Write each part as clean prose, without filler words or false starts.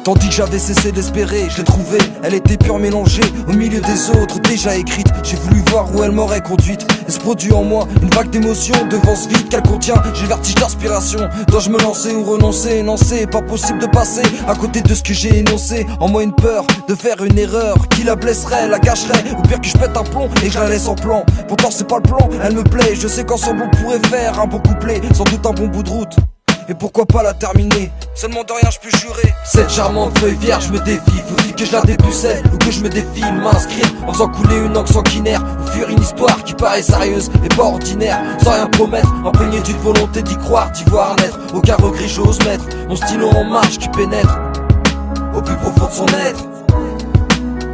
Tandis que j'avais cessé d'espérer, je l'ai trouvée, elle était pure mélangée au milieu des autres, déjà écrite. J'ai voulu voir où elle m'aurait conduite, et se produit en moi une vague d'émotions devant ce vide qu'elle contient. J'ai le vertige d'inspiration, dois-je me lancer ou renoncer? Non, c'est pas possible de passer à côté de ce que j'ai énoncé. En moi une peur de faire une erreur qui la blesserait, la gâcherait, ou pire que je pète un plomb et que je la laisse en plan. Pourtant c'est pas le plan, elle me plaît, je sais qu'ensemble on pourrait faire un bon couplet, sans doute un bon bout de route. Et pourquoi pas la terminer? Seulement de rien je peux jurer. Cette charmante feuille vierge me défie. Faut-il que je la dépucelle ou que je me défile? M'inscrire en faisant couler une encre sanguinaire, ou fuir une histoire qui paraît sérieuse et pas ordinaire. Sans rien promettre, imprégné d'une volonté d'y croire, d'y voir naître. Aucun regret j'ose mettre mon stylo en marche qui pénètre au plus profond de son être,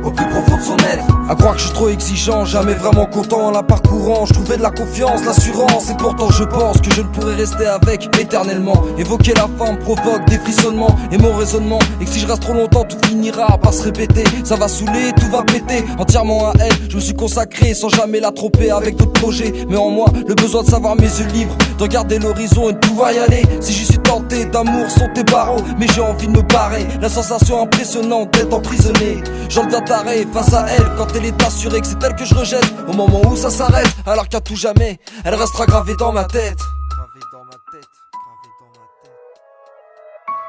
au plus profond de son être. À croire que je suis trop exigeant, jamais vraiment content en la parcourant. Je trouvais de la confiance, l'assurance, et pourtant je pense que je ne pourrais rester avec éternellement. Évoquer la fin me provoque des frissonnements, et mon raisonnement est que si je reste trop longtemps tout finira par se répéter. Ça va saouler, tout va péter, entièrement à elle je me suis consacré sans jamais la tromper avec d'autres projets. Mais en moi, le besoin de savoir mes yeux libres, de regarder l'horizon et de pouvoir y aller. Si je suis tenté d'amour sont tes barreaux, mais j'ai envie de me barrer. La sensation impressionnante d'être emprisonné, j'en deviens taré face à elle quand elle est assurée que c'est elle que je rejette. Au moment où ça s'arrête, alors qu'à tout jamais elle restera gravée dans ma tête.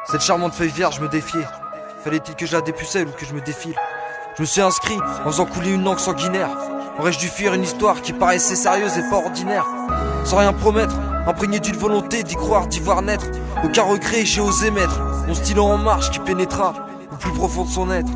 Cette charmante feuille vierge me défiait. Fallait-il que je la dépucelle ou que je me défile? Je me suis inscrit en faisant couler une encre sanguinaire. Aurais-je dû fuir une histoire qui paraissait sérieuse et pas ordinaire? Sans rien promettre, imprégné d'une volonté d'y croire, d'y voir naître. Aucun regret j'ai osé mettre mon stylo en marche qui pénétra au plus profond de son être.